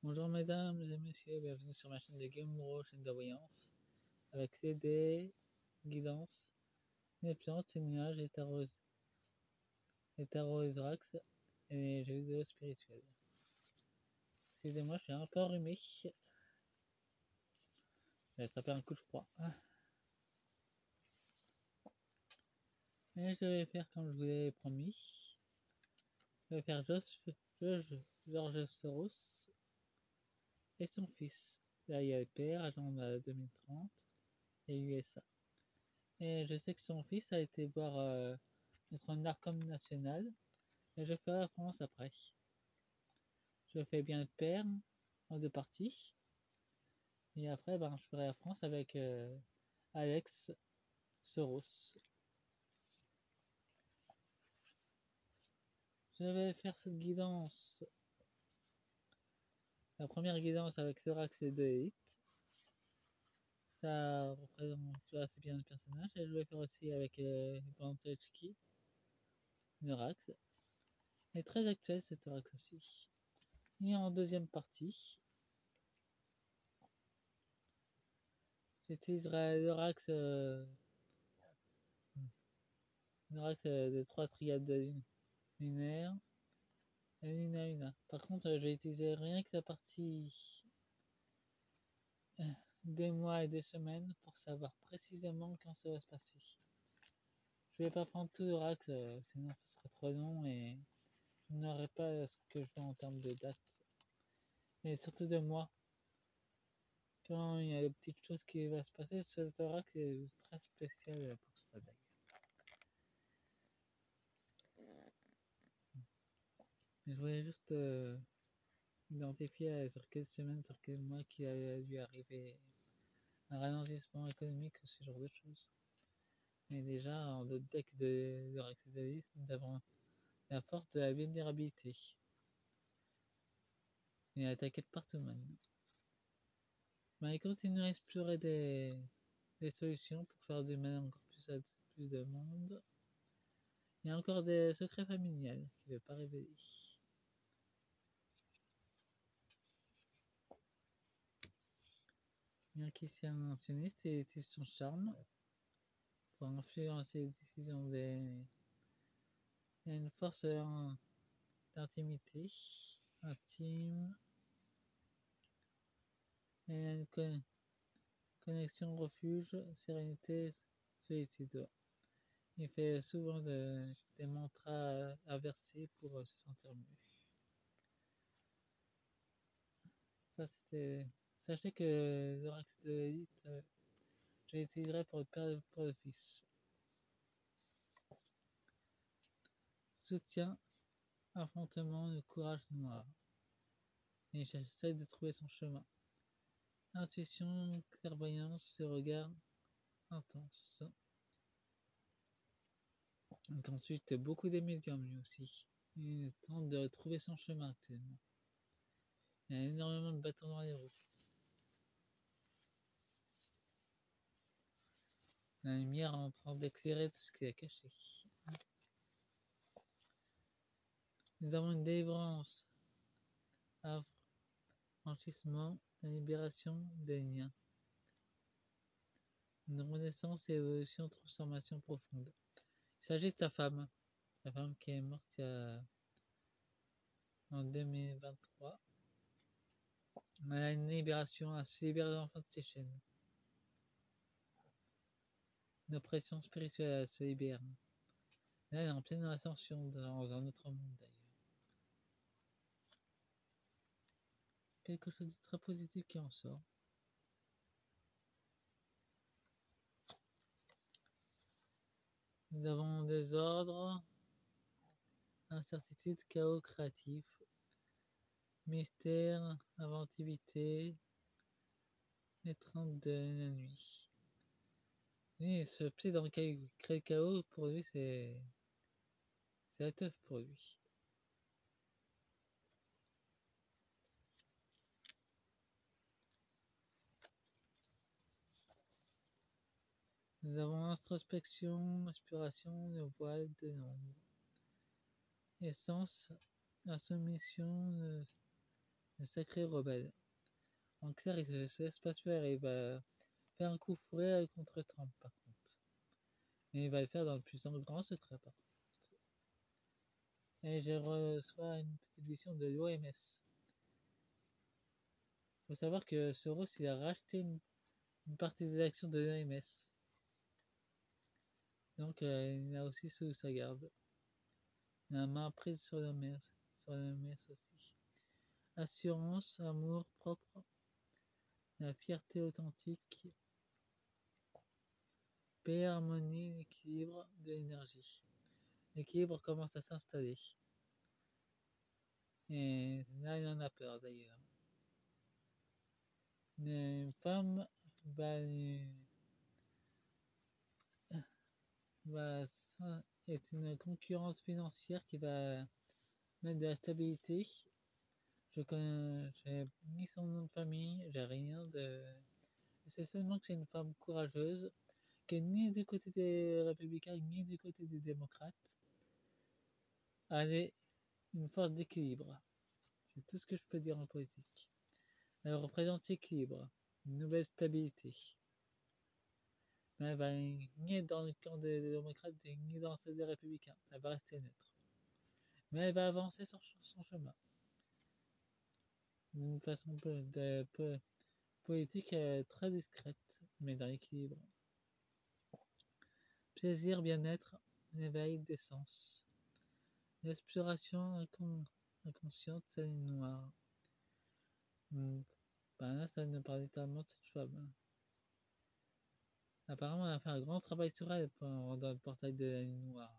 Bonjour mesdames et messieurs, bienvenue sur ma chaîne de Gamero, chaîne de voyance, avec les guidance, les plantes, les nuages, les tarots Ezrax et les jeux vidéo spirituels. Excusez-moi, je suis un peu enrhumé. J'ai attrapé un coup de froid. Et je vais faire comme je vous l'avais promis. Je vais faire George Soros et son fils. Là, il y a le père, agenda 2030 et USA. Et je sais que son fils a été voir notre Narcom national. Et je ferai la France après. Je fais bien le père en deux parties. Et après, je ferai la France avec Alex Soros. Je vais faire cette guidance. La première guidance avec Sorax et 2 élites. Ça représente assez bien le personnage. Et je vais faire aussi avec Vantelchki, Norax. Et très actuel cet Norax aussi. Et en deuxième partie, j'utiliserai Norax de 3 triades de lunaire et Luna. Par contre, je vais utiliser rien que la partie des mois et des semaines pour savoir précisément quand ça va se passer. Je vais pas prendre tout le rack, sinon ce serait trop long et je n'aurai pas ce que je veux en termes de date. Et surtout de mois. Quand il y a des petites choses qui vont se passer, ce rack est très spécial pour ça d'ailleurs. Mais je voulais juste identifier sur quelle semaine, sur quel mois qu'il a dû arriver un ralentissement économique ou ce genre de choses. Mais déjà, en notre deck de Raxedalis, nous avons la force de la vulnérabilité. Et attaqué de partout maintenant. Il continue à explorer des solutions pour faire du mal encore plus de monde. Il y a encore des secrets familiales qu'il ne veut pas révéler. Il y a qui est un sioniste et utilise son charme pour influencer les décisions des. Il y a une force d'intimité, intime. Il y a une connexion refuge, sérénité, solitude. Il fait souvent des mantras à verser pour se sentir mieux. Ça c'était. Sachez que l'orax de l'élite, je l'utiliserai pour le père et pour le fils. Soutien, affrontement, le courage noir. Et j'essaie de trouver son chemin. Intuition, clairvoyance, ce regard intense. Donc ensuite, beaucoup des médiums lui aussi. Il tente de trouver son chemin actuellement. Il y a énormément de bâtons dans les roues. La lumière est en train d'éclairer tout ce qu'il a caché. Nous avons une délivrance, affranchissement, la libération des liens. Une renaissance, évolution, transformation profonde. Il s'agit de sa femme qui est morte en 2023. Elle a une libération, elle se libère enfin de ses chaînes. Une oppression spirituelle, elle se libère. Là, elle est en pleine ascension dans un autre monde d'ailleurs. Quelque chose de très positif qui en sort. Nous avons des ordres, incertitude, chaos créatif, mystère, inventivité, étreinte de la nuit. Lui, il se plie dans le chaos. Créer le chaos, pour lui, c'est la teuf pour lui. Nous avons introspection, inspiration, le voile de l'ombre. Essence, insoumission, le sacré rebelle. En clair, il se laisse pas faire et il va faire un coup fourré contre Trump par contre. Mais il va le faire dans le plus grand secret par contre. Et je reçois une petite vision de l'OMS. Faut savoir que Soros il a racheté une partie des actions de l'OMS. Donc il a aussi sous sa garde. Il a la main prise sur l'OMS aussi. Assurance, amour propre, la fierté authentique, paix, harmonie, l'équilibre de l'énergie. L'équilibre commence à s'installer. Et là, il en a peur d'ailleurs. Une femme va, va est une concurrence financière qui va mettre de la stabilité. J'ai ni son nom de famille, j'ai rien de. Je sais seulement que c'est une femme courageuse, qui est ni du côté des républicains ni du côté des démocrates. Elle est une force d'équilibre. C'est tout ce que je peux dire en politique. Elle représente l'équilibre, une nouvelle stabilité. Mais elle va ni être dans le camp des démocrates ni dans celle des républicains. Elle va rester neutre. Mais elle va avancer sur son chemin. D'une façon politique très discrète, mais dans l'équilibre. Plaisir, bien-être, l'éveil des sens. L'exploration inconsciente, celle noire. Ben là, ça ne parle littéralement de cette femme. Apparemment, elle a fait un grand travail sur elle dans le portail de la nuit noire.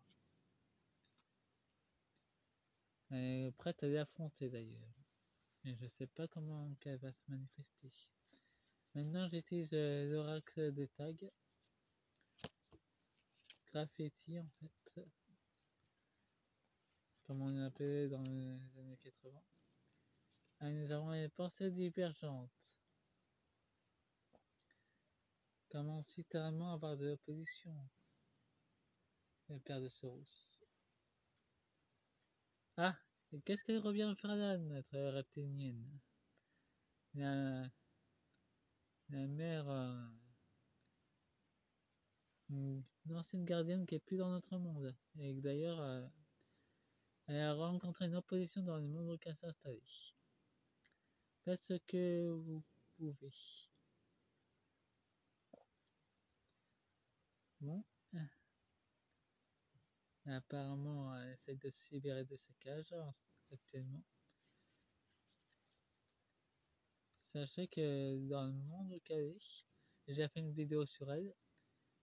Elle est prête à l'affronter d'ailleurs. Mais je sais pas comment elle va se manifester. Maintenant, j'utilise l'oracle des tags. Graffiti en fait. Comme on l'appelait dans les années 80. Et nous avons les pensées divergentes. Commence littéralement à avoir de l'opposition. Le père de Soros. Ah, et qu'est-ce qu'elle revient faire là, notre reptilienne? La mère, une ancienne gardienne qui est plus dans notre monde. Et d'ailleurs, elle a rencontré une opposition dans le monde auquel s'installer. Faites ce que vous pouvez. Bon. Apparemment, elle essaie de se libérer de sa cage actuellement. Sachez que dans le monde au Calais, j'ai fait une vidéo sur elle.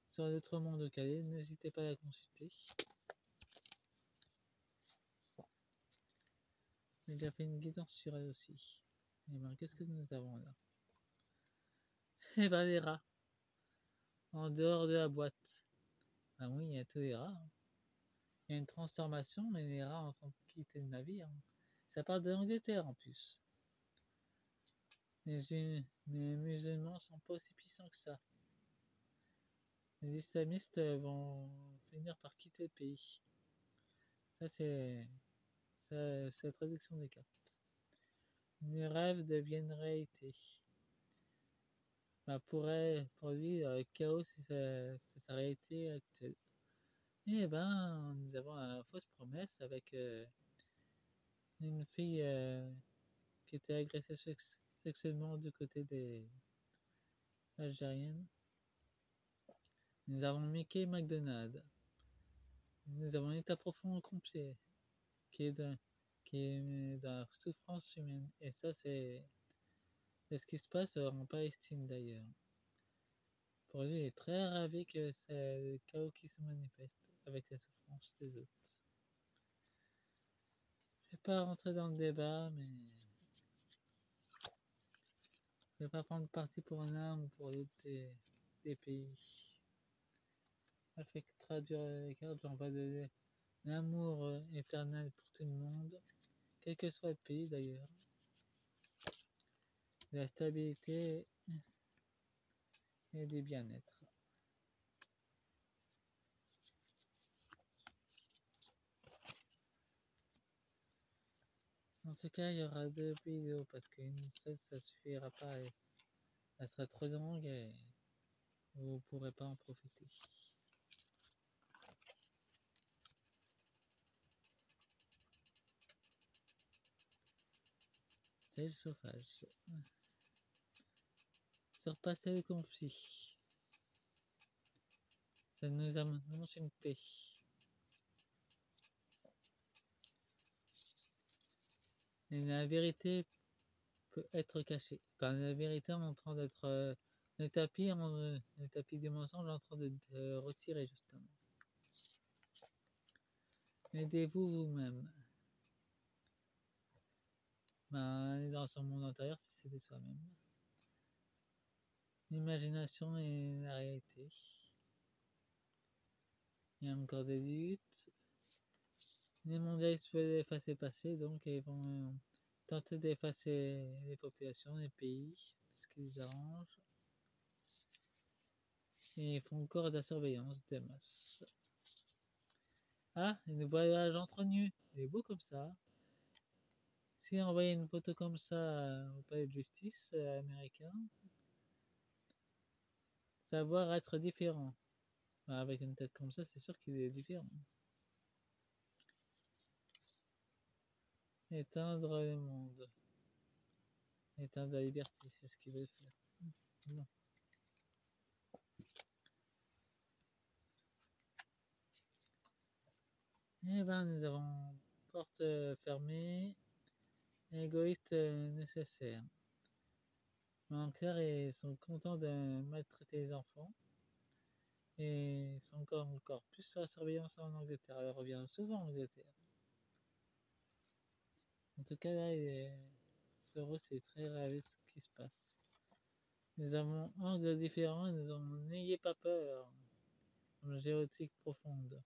Sur l'autre monde au Calais, n'hésitez pas à la consulter. J'ai déjà fait une guidance sur elle aussi. Et ben, qu'est-ce que nous avons là? Eh ben, les rats. En dehors de la boîte. Ah oui, il y a tous les rats. Il y a une transformation, mais les rats en train de quitter le navire. Ça part de l'Angleterre en plus. Les musulmans sont pas aussi puissants que ça. Les islamistes vont finir par quitter le pays. Ça, c'est la traduction des cartes. Les rêves deviennent réalité. Bah, pour lui, le chaos, c'est sa réalité actuelle. Et ben, nous avons la fausse promesse avec une fille qui était agressée sexuellement du côté des Algériennes. Nous avons Mickey McDonald. Nous avons l'état profond complet qui est dans la souffrance humaine. Et ça, c'est ce qui se passe en Palestine d'ailleurs. Pour lui, il est très ravi que c'est le chaos qui se manifeste avec la souffrance des autres. Je vais pas rentrer dans le débat, mais je vais pas prendre parti pour l'un ou pour l'autre des pays. Je fais que traduire les cartes, j'envoie de l'amour éternel pour tout le monde, quel que soit le pays d'ailleurs. De la stabilité et du bien-être. tout cas, il y aura 2 vidéos parce qu'une seule ça suffira pas. Elle sera trop longue et vous pourrez pas en profiter. C'est le chauffage. Surpasser le conflit. Ça nous annonce une paix. Et la vérité peut être cachée. Enfin, la vérité en train d'être le tapis du mensonge en train de retirer justement. Aidez-vous vous-même. Ben, dans son monde intérieur, si c'était soi-même. L'imagination et la réalité. Il y a encore des luttes. Les mondialistes veulent effacer le passé, donc ils vont tenter d'effacer les populations, les pays, tout ce qui les arrange. Et ils font encore de la surveillance des masses. Ah, le voyage entre nus. Il est beau comme ça. Si on envoyait une photo comme ça au palais de justice américain, ça va être différent. Bah, avec une tête comme ça, c'est sûr qu'il est différent. Éteindre le monde. Éteindre la liberté, c'est ce qu'il veut faire. Non. Eh ben, nous avons porte fermée, égoïste nécessaire. En clair, ils sont contents de maltraiter les enfants. Et ils sont encore plus sur la surveillance en Angleterre. Elle revient souvent en Angleterre. En tout cas, là, Soros est très réaliste ce qui se passe. Nous avons angles différents et nous en n'ayez pas peur. Une géotique profonde.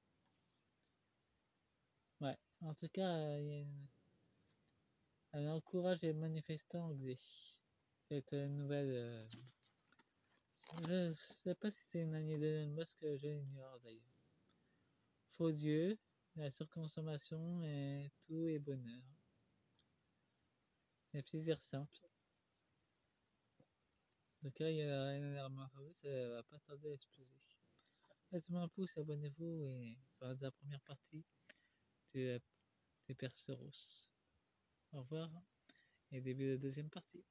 Ouais, en tout cas, elle encourage les manifestants anglais. Cette nouvelle. Je sais pas si c'est une année d'Elon Musk, je l'ignore d'ailleurs. Faux Dieu, la surconsommation et tout est bonheur. Les plaisirs simples. En tout cas, il y a la marchandise, ça va pas tarder à exploser. Faites-moi un pouce, abonnez-vous et voilà la première partie de Père Soros. Au revoir et début de la deuxième partie.